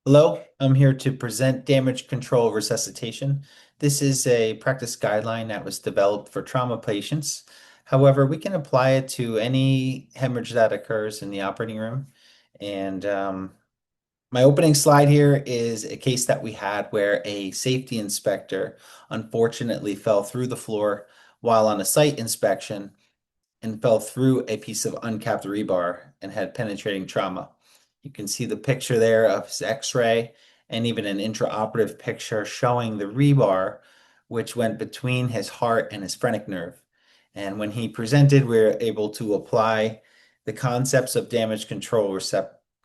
Hello, I'm here to present damage control resuscitation. This is a practice guideline that was developed for trauma patients. However, we can apply it to any hemorrhage that occurs in the operating room. And my opening slide here is a case that we had where a safety inspector unfortunately fell through the floor while on a site inspection and fell through a piece of uncapped rebar and had penetrating trauma. You can see the picture there of his x-ray and even an intraoperative picture showing the rebar, which went between his heart and his phrenic nerve. And when he presented, we were able to apply the concepts of damage control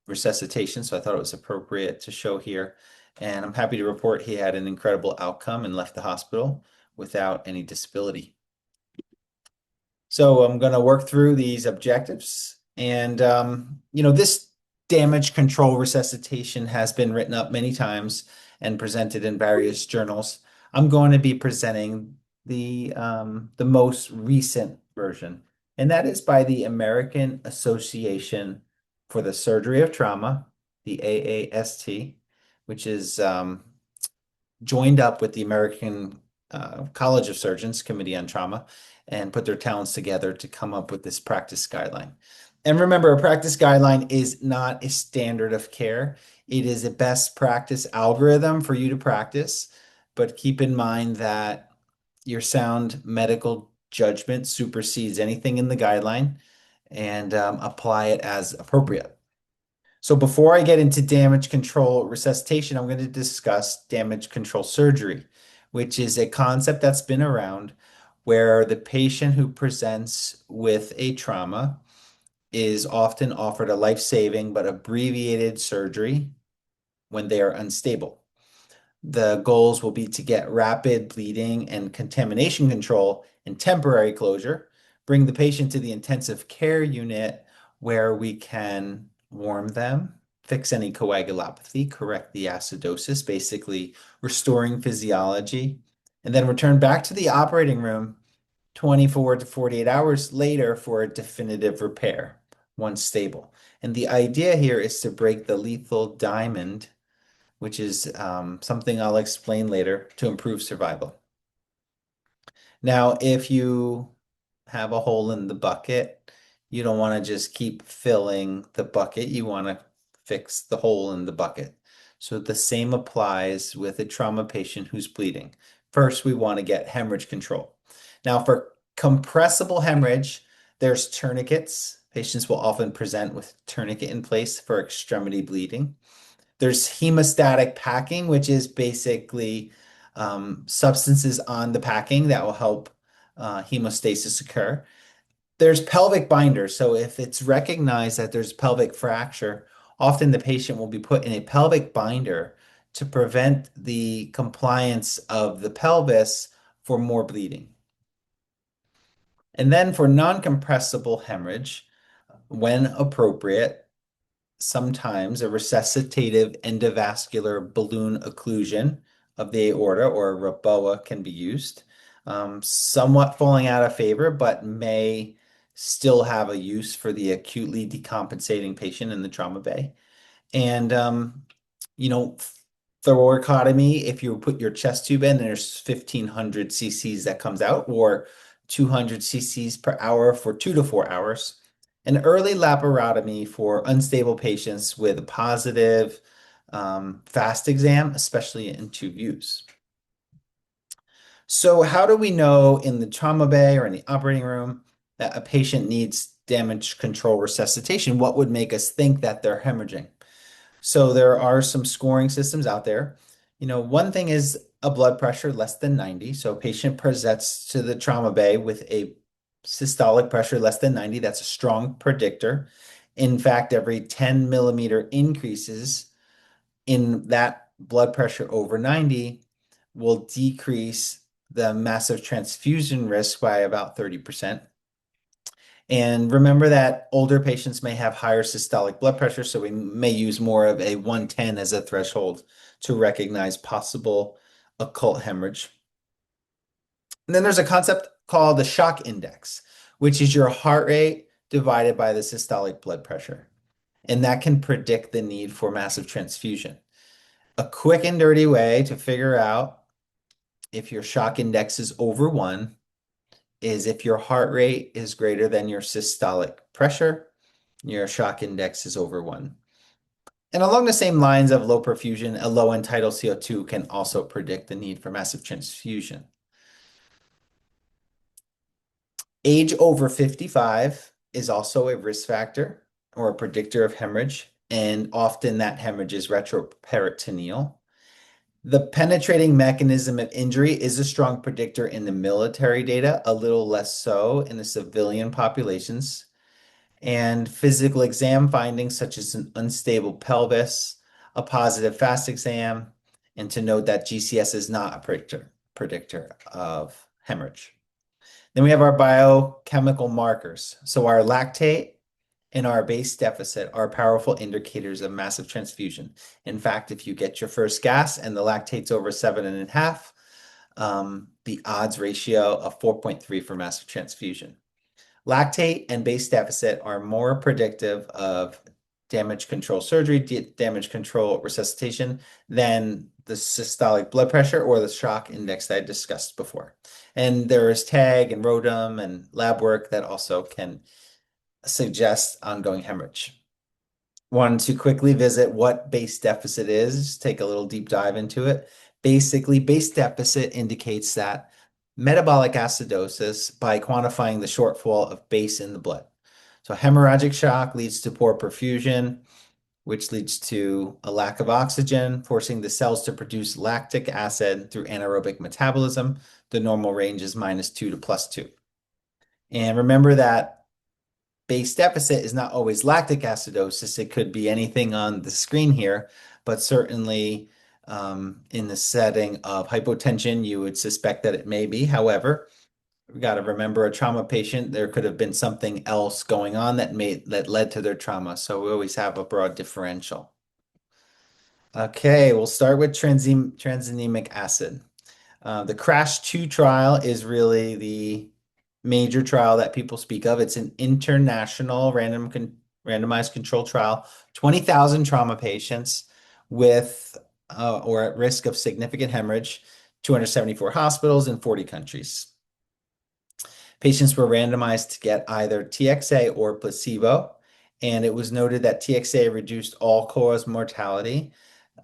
resuscitation. So I thought it was appropriate to show here. And I'm happy to report he had an incredible outcome and left the hospital without any disability. So I'm going to work through these objectives. And, this damage control resuscitation has been written up many times and presented in various journals. I'm going to be presenting the most recent version, and that is by the American Association for the Surgery of Trauma, the AAST, which is joined up with the American College of Surgeons Committee on Trauma and put their talents together to come up with this practice guideline. And remember, a practice guideline is not a standard of care. It is a best practice algorithm for you to practice, but keep in mind that your sound medical judgment supersedes anything in the guideline and apply it as appropriate. So before I get into damage control resuscitation, I'm going to discuss damage control surgery, which is a concept that's been around where the patient who presents with a trauma is often offered a life-saving but abbreviated surgery when they are unstable. The goals will be to get rapid bleeding and contamination control and temporary closure, bring the patient to the intensive care unit where we can warm them, fix any coagulopathy, correct the acidosis, basically restoring physiology, and then return back to the operating room 24 to 48 hours later for a definitive repair once stable. And the idea here is to break the lethal diamond, which is something I'll explain later to improve survival. Now, if you have a hole in the bucket, you don't want to just keep filling the bucket. You want to fix the hole in the bucket. So the same applies with a trauma patient who's bleeding. First, we want to get hemorrhage control. Now, for compressible hemorrhage, there's tourniquets. Patients will often present with tourniquet in place for extremity bleeding. There's hemostatic packing, which is basically substances on the packing that will help hemostasis occur. There's pelvic binders. So if it's recognized that there's pelvic fracture, often the patient will be put in a pelvic binder to prevent the compliance of the pelvis for more bleeding. And then for non-compressible hemorrhage, when appropriate, sometimes a resuscitative endovascular balloon occlusion of the aorta or a REBOA can be used. Somewhat falling out of favor, but may still have a use for the acutely decompensating patient in the trauma bay. And, you know, thoracotomy, if you put your chest tube in, there's 1,500 cc's that comes out, or 200 cc's per hour for 2 to 4 hours. An early laparotomy for unstable patients with a positive fast exam, especially in tube views. So how do we know in the trauma bay or in the operating room that a patient needs damage control resuscitation? What would make us think that they're hemorrhaging? So there are some scoring systems out there. One thing is a blood pressure less than 90. So a patient presents to the trauma bay with a systolic pressure less than 90. That's a strong predictor. In fact, every 10 millimeter increases in that blood pressure over 90 will decrease the massive transfusion risk by about 30%. And remember that older patients may have higher systolic blood pressure, so we may use more of a 110 as a threshold to recognize possible occult hemorrhage. And then there's a concept called the shock index, which is your heart rate divided by the systolic blood pressure. And that can predict the need for massive transfusion. A quick and dirty way to figure out if your shock index is over 1 is if your heart rate is greater than your systolic pressure, your shock index is over 1. And along the same lines of low perfusion, a low end tidal CO2 can also predict the need for massive transfusion. Age over 55 is also a risk factor or a predictor of hemorrhage, and often that hemorrhage is retroperitoneal. The penetrating mechanism of injury is a strong predictor in the military data, a little less so in the civilian populations. And physical exam findings such as an unstable pelvis, a positive FAST exam, and to note that GCS is not a predictor of hemorrhage. Then we have our biochemical markers. So our lactate and our base deficit are powerful indicators of massive transfusion. In fact, if you get your first gas and the lactate's over 7.5, the odds ratio of 4.3 for massive transfusion. Lactate and base deficit are more predictive of damage control surgery, damage control resuscitation than the systolic blood pressure or the shock index that I discussed before. And there is TAG and ROTAM and lab work that also can suggest ongoing hemorrhage. Wanted to quickly visit what base deficit is, just take a little deep dive into it. Basically, base deficit indicates that metabolic acidosis by quantifying the shortfall of base in the blood. So hemorrhagic shock leads to poor perfusion, which leads to a lack of oxygen, forcing the cells to produce lactic acid through anaerobic metabolism. The normal range is -2 to +2. And remember that base deficit is not always lactic acidosis. It could be anything on the screen here, but certainly in the setting of hypotension, you would suspect that it may be. However, we got to remember a trauma patient, there could have been something else going on that led to their trauma. So we always have a broad differential. Okay, we'll start with tranexamic acid. The CRASH-2 trial is really the major trial that people speak of. It's an international randomized control trial, 20,000 trauma patients with or at risk of significant hemorrhage, 274 hospitals in 40 countries. Patients were randomized to get either TXA or placebo, and it was noted that TXA reduced all-cause mortality.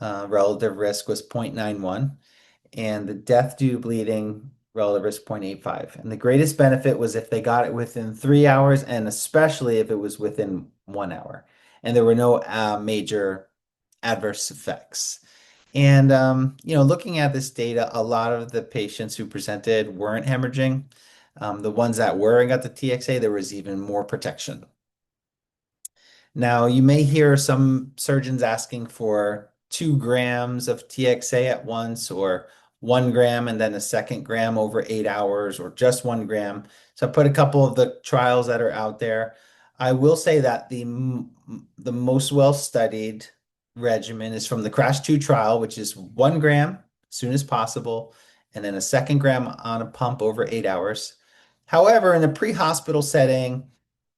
Relative risk was 0.91, and the death due to bleeding relative risk 0.85. And the greatest benefit was if they got it within 3 hours, and especially if it was within 1 hour. And there were no major adverse effects. And looking at this data, a lot of the patients who presented weren't hemorrhaging. The ones that were and got the TXA, there was even more protection. Now, you may hear some surgeons asking for 2 grams of TXA at once, or 1 gram and then a second gram over 8 hours, or just 1 gram. So I put a couple of the trials that are out there. I will say that the most well-studied regimen is from the CRASH-2 trial, which is 1 gram as soon as possible, and then a second gram on a pump over 8 hours. However, in a pre-hospital setting,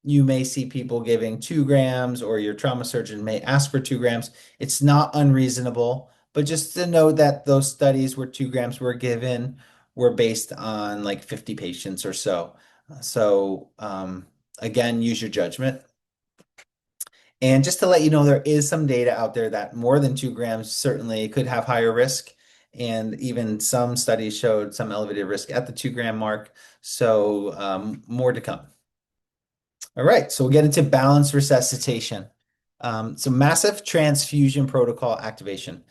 you may see people giving 2 grams, or your trauma surgeon may ask for 2 grams. It's not unreasonable, but just to note that those studies where 2 grams were given were based on like 50 patients or so. So again, use your judgment. And just to let you know, there is some data out there that more than 2 grams certainly could have higher risk. And even some studies showed some elevated risk at the 2 gram mark. So more to come. All right, so we'll get into balanced resuscitation. So massive transfusion protocol activation.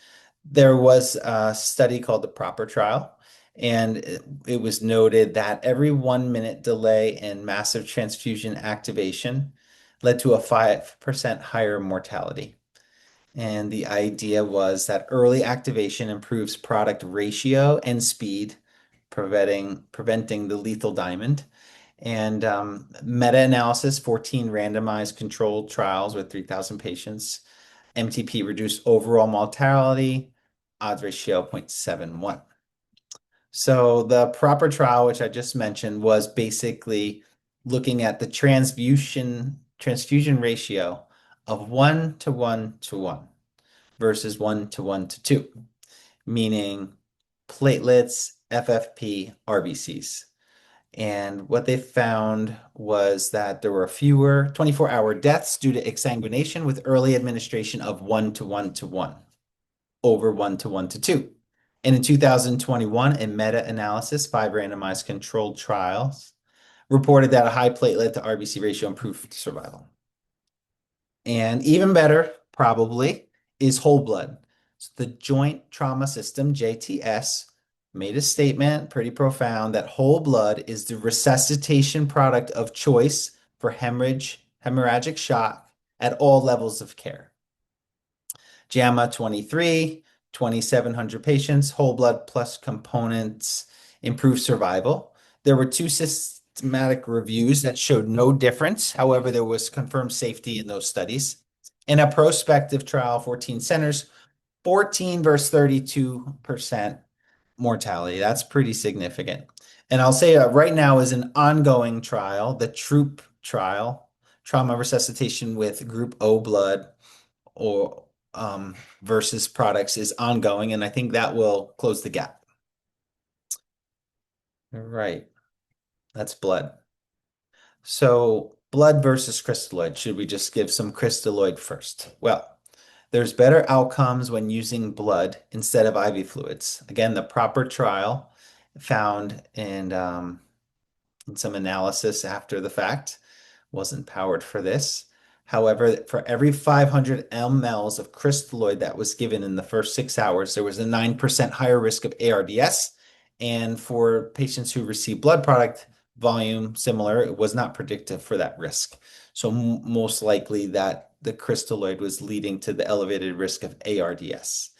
There was a study called the PROPER trial, and it was noted that every 1 minute delay in massive transfusion activation led to a 5% higher mortality. And the idea was that early activation improves product ratio and speed, preventing the lethal diamond. And meta-analysis, 14 randomized controlled trials with 3,000 patients. MTP reduced overall mortality, odds ratio 0.71. So the PROPER trial, which I just mentioned, was basically looking at the transfusion ratio of 1 to 1 to 1. versus 1:1:2, meaning platelets, FFP, RBCs. And what they found was that there were fewer 24-hour deaths due to exsanguination with early administration of 1:1:1 over 1:1:2. And in 2021, a meta-analysis, 5 randomized controlled trials, reported that a high platelet to RBC ratio improved survival. And even better, probably, is whole blood. So the Joint Trauma System, JTS, made a statement, pretty profound, that whole blood is the resuscitation product of choice for hemorrhagic shock at all levels of care. JAMA 23, 2,700 patients, whole blood plus components, improved survival. There were 2 systematic reviews that showed no difference. However, there was confirmed safety in those studies. In a prospective trial, 14 centers, 14 versus 32% mortality. That's pretty significant. And I'll say right now is an ongoing trial, the TROOP trial, trauma resuscitation with group O blood or versus products is ongoing, and I think that will close the gap. All right, that's blood. So blood versus crystalloid. Should we just give some crystalloid first? Well, there's better outcomes when using blood instead of IV fluids. Again, the proper trial found in some analysis after the fact wasn't powered for this. However, for every 500 mLs of crystalloid that was given in the first 6 hours, there was a 9% higher risk of ARDS. And for patients who received blood product volume similar, it was not predictive for that risk. So most likely that the crystalloid was leading to the elevated risk of ARDS.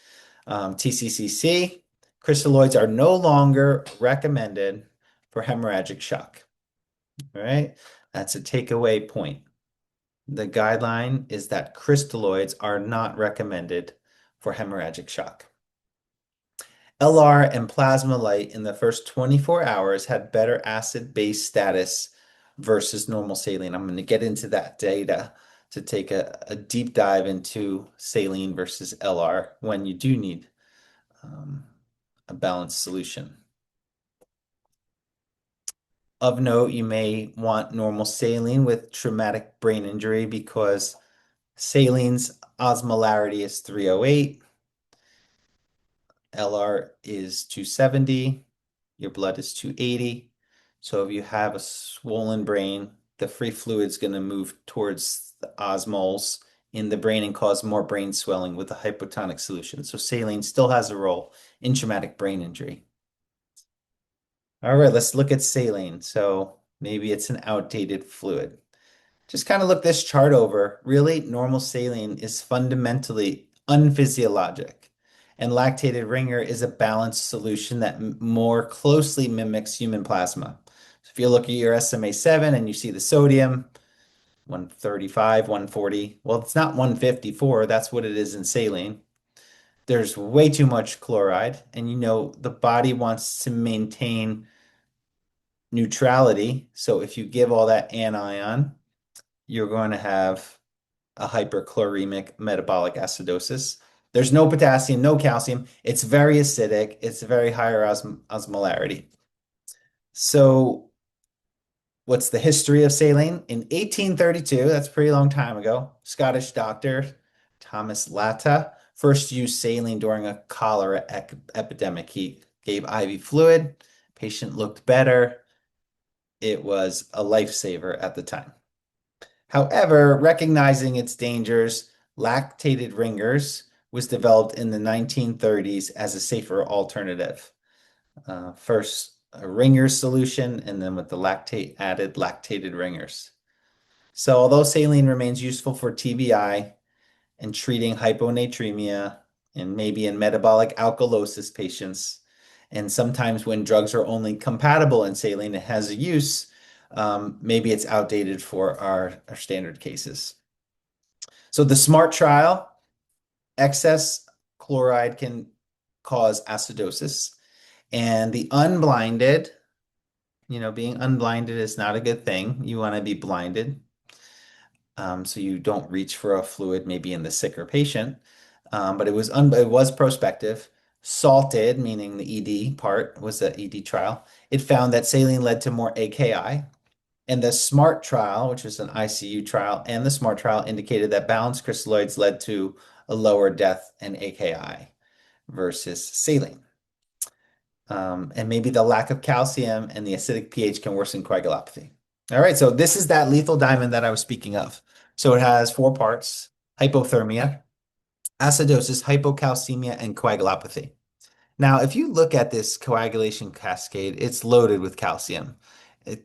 TCCC, crystalloids are no longer recommended for hemorrhagic shock. All right, that's a takeaway point. The guideline is that crystalloids are not recommended for hemorrhagic shock. LR and plasma light in the first 24 hours had better acid-base status versus normal saline. I'm going to get into that data to take a deep dive into saline versus LR when you do need a balanced solution. Of note, you may want normal saline with traumatic brain injury because saline's osmolarity is 308, LR is 270, your blood is 280. So if you have a swollen brain, the free fluid's going to move towards the osmoles in the brain and cause more brain swelling with a hypotonic solution. So saline still has a role in traumatic brain injury. All right, let's look at saline. So maybe it's an outdated fluid. Just kind of look this chart over. Really, normal saline is fundamentally unphysiologic, and lactated ringer is a balanced solution that more closely mimics human plasma. So if you look at your SMA-7 and you see the sodium, 135, 140, well, it's not 154. That's what it is in saline. There's way too much chloride, and you know the body wants to maintain neutrality. So if you give all that anion, you're going to have a hyperchloremic metabolic acidosis. There's no potassium, no calcium. It's very acidic. It's a very higher osmolarity. So what's the history of saline? In 1832, that's a pretty long time ago, Scottish doctor Thomas Latta first used saline during a cholera epidemic. He gave IV fluid. Patient looked better. It was a lifesaver at the time. However, recognizing its dangers, lactated ringers was developed in the 1930s as a safer alternative. First, a ringer solution, and then with the lactate added, lactated ringers. So although saline remains useful for TBI and treating hyponatremia and maybe in metabolic alkalosis patients, and sometimes when drugs are only compatible in saline, it has a use, maybe it's outdated for our standard cases. So the SMART trial, excess chloride can cause acidosis, and the unblinded, being unblinded is not a good thing. You want to be blinded, so you don't reach for a fluid maybe in the sicker patient. but it was prospective. Salted, meaning the ED part, was the ED trial. It found that saline led to more AKI. And the SMART trial, which was an ICU trial, and the SMART trial indicated that balanced crystalloids led to a lower death and AKI versus saline. And maybe the lack of calcium and the acidic pH can worsen coagulopathy. All right, so this is that lethal diamond that I was speaking of. So it has four parts: hypothermia, acidosis, hypocalcemia, and coagulopathy. Now, if you look at this coagulation cascade, it's loaded with calcium.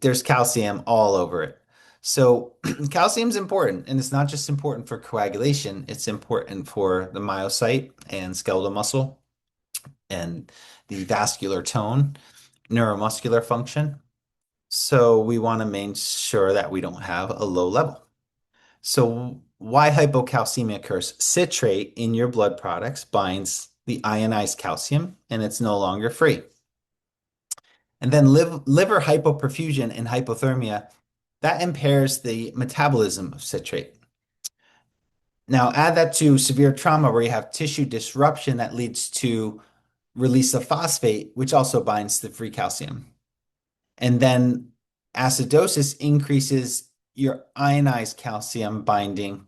There's calcium all over it. So calcium's important, and it's not just important for coagulation, it's important for the myocyte and skeletal muscle and the vascular tone, neuromuscular function. So we want to make sure that we don't have a low level. So why hypocalcemia occurs? Citrate in your blood products binds the ionized calcium and it's no longer free. And then liver hypoperfusion and hypothermia, that impairs the metabolism of citrate. Now add that to severe trauma where you have tissue disruption that leads to release of phosphate, which also binds the free calcium. And then acidosis increases your ionized calcium binding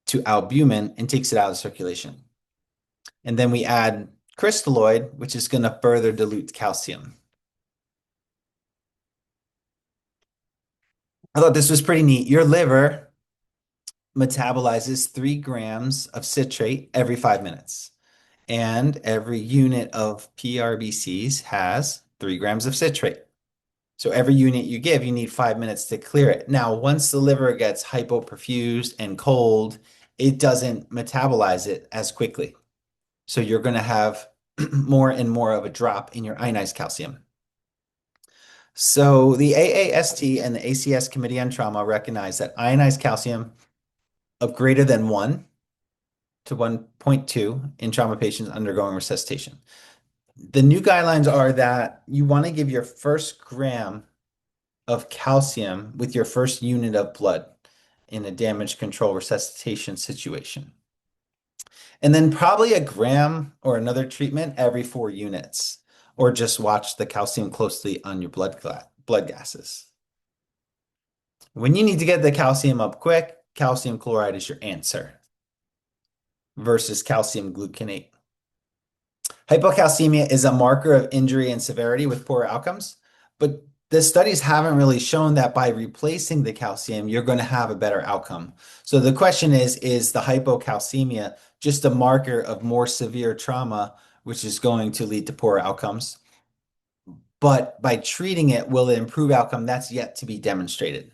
to albumin and takes it out of circulation. And then we add crystalloid, which is going to further dilute calcium. I thought this was pretty neat. Your liver metabolizes 3 grams of citrate every 5 minutes. And every unit of PRBCs has 3 grams of citrate. So every unit you give, you need 5 minutes to clear it. Now, once the liver gets hypoperfused and cold, it doesn't metabolize it as quickly. So you're going to have more and more of a drop in your ionized calcium. So the AAST and the ACS Committee on Trauma recognize that ionized calcium of greater than 1 to 1.2 in trauma patients undergoing resuscitation. The new guidelines are that you want to give your first gram of calcium with your first unit of blood in a damage control resuscitation situation. And then probably a gram or another treatment every 4 units, or just watch the calcium closely on your blood gases. When you need to get the calcium up quick, calcium chloride is your answer versus calcium gluconate. Hypocalcemia is a marker of injury and severity with poor outcomes, but the studies haven't really shown that by replacing the calcium, you're going to have a better outcome. So the question is the hypocalcemia just a marker of more severe trauma, which is going to lead to poorer outcomes? But by treating it, will it improve outcome? That's yet to be demonstrated.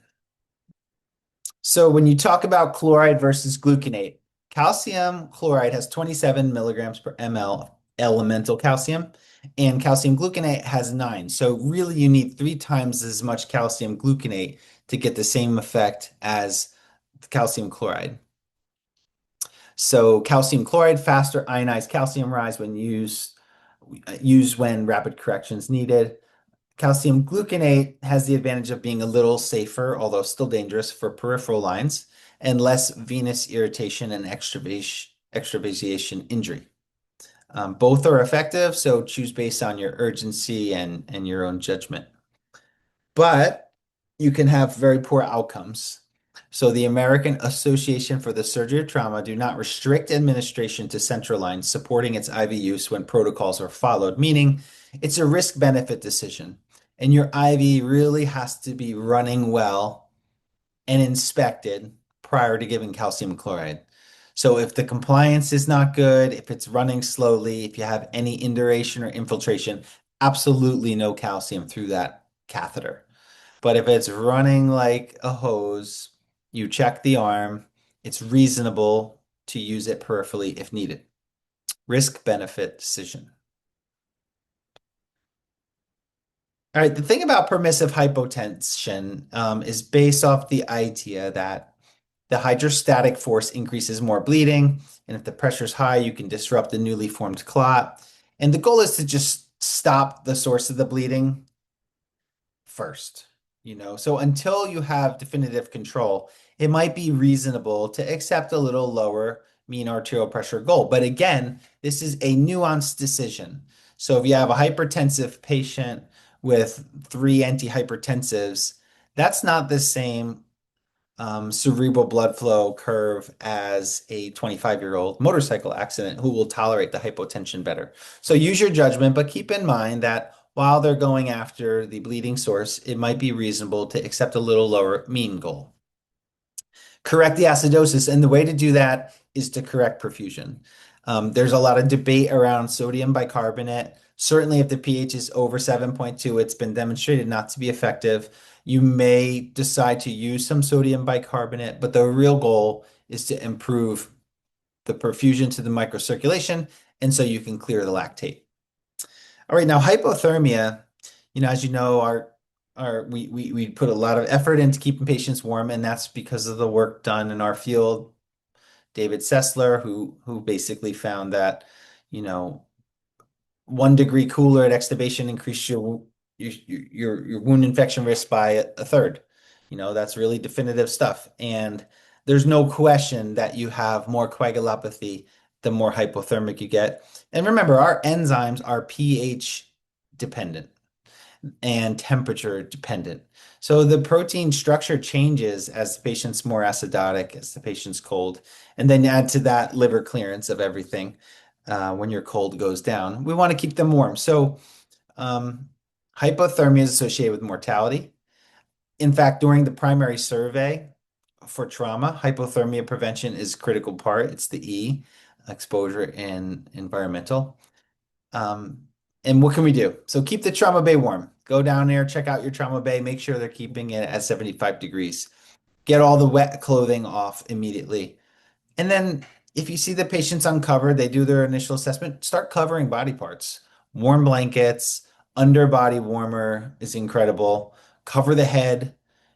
So when you talk about chloride versus gluconate, calcium chloride has 27 milligrams per ml elemental calcium, and calcium gluconate has 9. So really you need 3 times as much calcium gluconate to get the same effect as calcium chloride. So calcium chloride, faster ionized calcium rise when used when rapid correction is needed. Calcium gluconate has the advantage of being a little safer, although still dangerous for peripheral lines, and less venous irritation and extravasation injury. Both are effective, so choose based on your urgency and your own judgment. But you can have very poor outcomes. So the American Association for the Surgery of Trauma do not restrict administration to central lines, supporting its IV use when protocols are followed, meaning it's a risk-benefit decision. And your IV really has to be running well and inspected prior to giving calcium chloride. So if the compliance is not good, if it's running slowly, if you have any induration or infiltration, absolutely no calcium through that catheter. But if it's running like a hose, you check the arm, it's reasonable to use it peripherally if needed. Risk-benefit decision. All right, the thing about permissive hypotension is based off the idea that the hydrostatic force increases more bleeding, and if the pressure is high, you can disrupt the newly formed clot. And the goal is to just stop the source of the bleeding first, So until you have definitive control, it might be reasonable to accept a little lower mean arterial pressure goal. But again, this is a nuanced decision. So if you have a hypertensive patient with three antihypertensives, that's not the same cerebral blood flow curve as a 25-year-old motorcycle accident who will tolerate the hypotension better. So use your judgment, but keep in mind that while they're going after the bleeding source, it might be reasonable to accept a little lower mean goal. Correct the acidosis, and the way to do that is to correct perfusion. There's a lot of debate around sodium bicarbonate. Certainly, if the pH is over 7.2, it's been demonstrated not to be effective. You may decide to use some sodium bicarbonate, but the real goal is to improve the perfusion to the microcirculation, and so you can clear the lactate. All right, now hypothermia, as you know, we put a lot of effort into keeping patients warm, and that's because of the work done in our field. David Sessler, who basically found that, you know, 1 degree cooler at extubation increased your wound infection risk by a third. That's really definitive stuff. And there's no question that you have more coagulopathy the more hypothermic you get. And remember, our enzymes are pH dependent and temperature dependent. So the protein structure changes as the patient's more acidotic, as the patient's cold, and then add to that liver clearance of everything when your cold goes down. We want to keep them warm. So um, hypothermia is associated with mortality. In fact, during the primary survey for trauma, hypothermia prevention is a critical part. It's the E, exposure and environmental. Um, and what can we do? So keep the trauma bay warm. Go down there, check out your trauma bay, make sure they're keeping it at 75 degrees. Get all the wet clothing off immediately. And then if you see the patient's uncovered, they do their initial assessment, start covering body parts. Warm blankets, underbody warmer is incredible. Cover the head.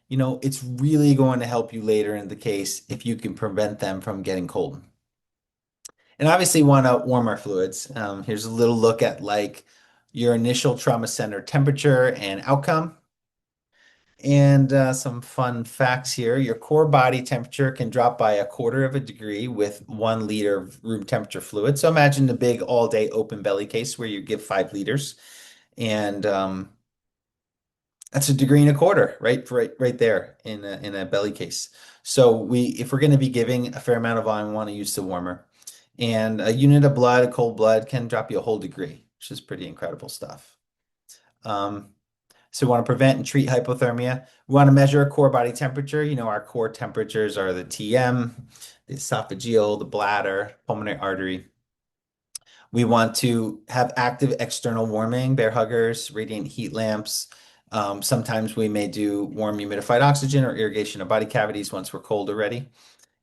It's really going to help you later in the case if you can prevent them from getting cold. And obviously want to warm our fluids. Here's a little look at like your initial trauma center temperature and outcome. And some fun facts here. Your core body temperature can drop by 1/4 of a degree with 1 liter of room temperature fluid. So imagine the big all-day open belly case where you give 5 liters. And that's 1.25 degrees, right there in a belly case. So if we're going to be giving a fair amount of volume, we want to use the warmer. And a unit of blood, a cold blood, can drop you a whole degree, which is pretty incredible stuff. So we want to prevent and treat hypothermia. We want to measure a core body temperature. Our core temperatures are the TM, the esophageal, the bladder, pulmonary artery. We want to have active external warming, bear huggers, radiant heat lamps. Sometimes we may do warm humidified oxygen or irrigation of body cavities once we're cold already.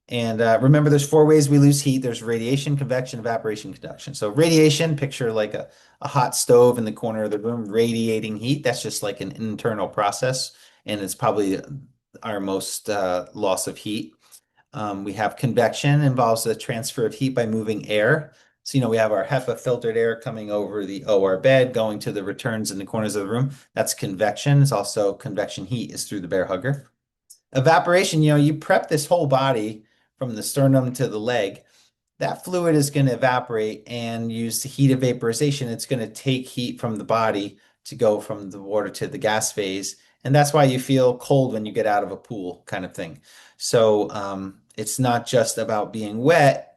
And remember, there's 4 ways we lose heat. There's radiation, convection, evaporation, conduction. So radiation, picture like a hot stove in the corner of the room radiating heat. That's just like an internal process, and it's probably our most loss of heat. We have convection, involves the transfer of heat by moving air. So, we have our HEPA filtered air coming over the OR bed, going to the returns in the corners of the room. That's convection. It's also convection heat is through the bear hugger. Evaporation, you prep this whole body from the sternum to the leg. That fluid is going to evaporate and use the heat of vaporization. It's going to take heat from the body to go from the water to the gas phase. And that's why you feel cold when you get out of a pool kind of thing. So it's not just about being wet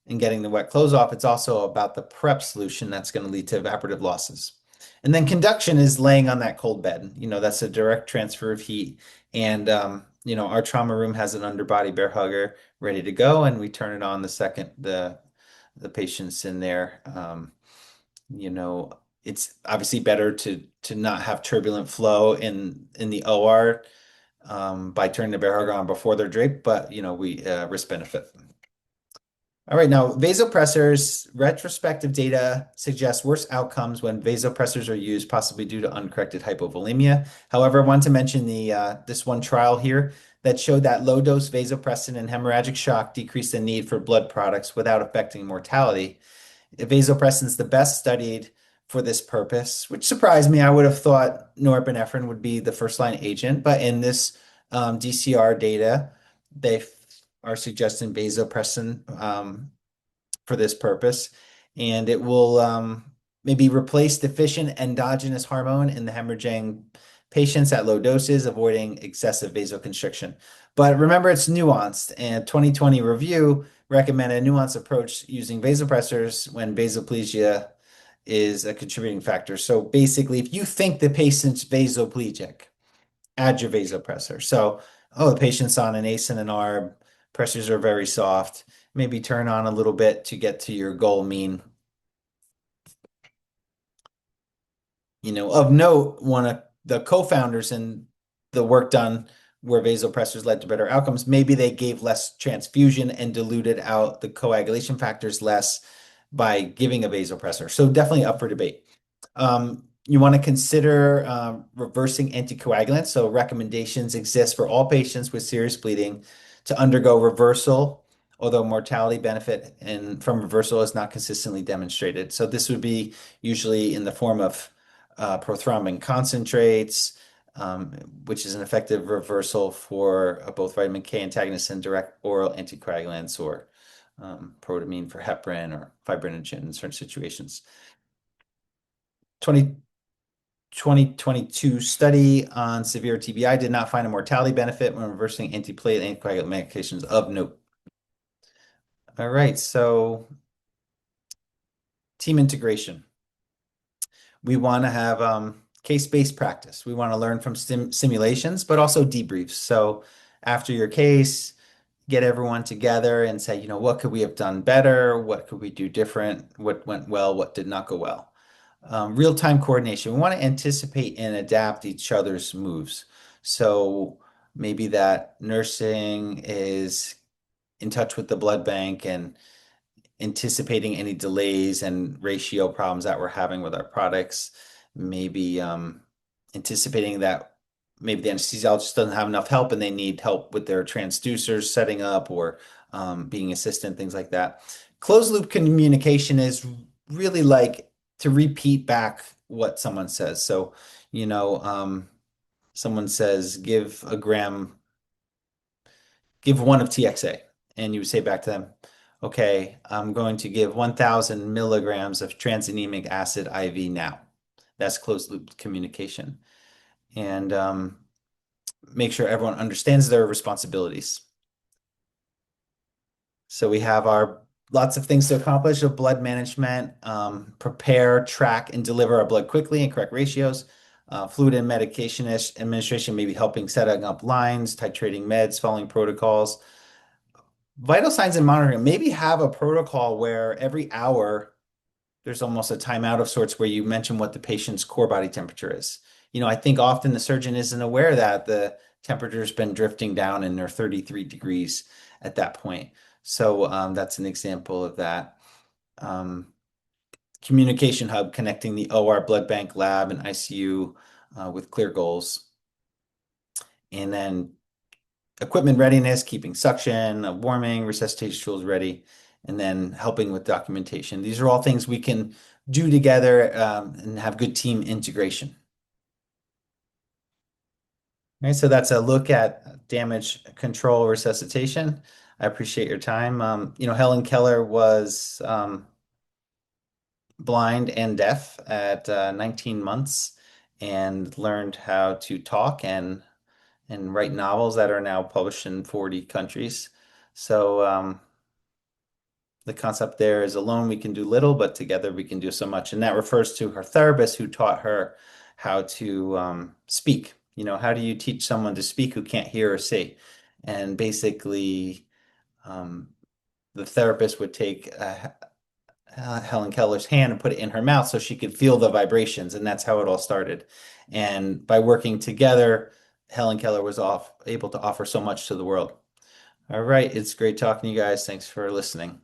and getting the wet clothes off. It's also about the prep solution that's going to lead to evaporative losses. And then conduction is laying on that cold bed. That's a direct transfer of heat. And, our trauma room has an underbody bear hugger ready to go, and we turn it on the second the patient's in there. It's obviously better to not have turbulent flow in the OR by turning the bear hugger on before they're draped, but we risk benefit. All right, now vasopressors, retrospective data suggests worse outcomes when vasopressors are used, possibly due to uncorrected hypovolemia. However, I want to mention this one trial here that showed that low-dose vasopressin and hemorrhagic shock decreased the need for blood products without affecting mortality. Vasopressin is the best studied for this purpose, which surprised me. I would have thought norepinephrine would be the first-line agent, but in this DCR data, they are suggesting vasopressin for this purpose, and it will maybe replace deficient endogenous hormone in the hemorrhaging patients at low doses, avoiding excessive vasoconstriction. But remember, it's nuanced, and 2020 review recommended a nuanced approach using vasopressors when vasoplegia is a contributing factor. So basically, if you think the patient's vasoplegic, add your vasopressor. So, oh, the patient's on an ACE and an ARB, pressures are very soft. Maybe turn on a little bit to get to your goal mean. Of note, one of the co-founders in the work done where vasopressors led to better outcomes, maybe they gave less transfusion and diluted out the coagulation factors less by giving a vasopressor. So definitely up for debate. You want to consider reversing anticoagulants. So recommendations exist for all patients with serious bleeding to undergo reversal, although mortality benefit from reversal is not consistently demonstrated. So this would be usually in the form of prothrombin concentrates, which is an effective reversal for both vitamin K antagonists and direct oral anticoagulants, or protamine for heparin or fibrinogen in certain situations. 2022 study on severe TBI did not find a mortality benefit when reversing antiplatelet anticoagulant medications of note. All right, so team integration. We want to have case-based practice. We want to learn from simulations, but also debriefs. So after your case, get everyone together and say, what could we have done better? What could we do different? What went well? What did not go well? Real-time coordination. We want to anticipate and adapt each other's moves. So maybe that nursing is in touch with the blood bank and anticipating any delays and ratio problems that we're having with our products. Maybe anticipating that maybe the anesthesiologist doesn't have enough help and they need help with their transducers setting up, or being assistant, things like that. Closed loop communication is really like to repeat back what someone says. So, someone says, give one of TXA, and you say back to them, okay, I'm going to give 1,000 milligrams of tranexamic acid IV now. That's closed loop communication. And make sure everyone understands their responsibilities. So we have our lots of things to accomplish of blood management, prepare, track, and deliver our blood quickly in correct ratios. Fluid and medication administration, maybe helping setting up lines, titrating meds, following protocols. Vital signs and monitoring, maybe have a protocol where every hour there's almost a timeout of sorts where you mention what the patient's core body temperature is. I think often the surgeon isn't aware that the temperature's been drifting down and they're 33 degrees at that point. So that's an example of that. Communication hub, connecting the OR, blood bank, lab, and ICU with clear goals. And then equipment readiness, keeping suction, warming, resuscitation tools ready, and then helping with documentation. These are all things we can do together and have good team integration. All right, so that's a look at damage control resuscitation. I appreciate your time. Helen Keller was blind and deaf at 19 months and learned how to talk and write novels that are now published in 40 countries. So the concept there is alone we can do little, but together we can do so much. And that refers to her therapist who taught her how to speak. How do you teach someone to speak who can't hear or see? And basically, the therapist would take Helen Keller's hand and put it in her mouth so she could feel the vibrations. And that's how it all started. And by working together, Helen Keller was able to offer so much to the world. All right. It's great talking to you guys. Thanks for listening.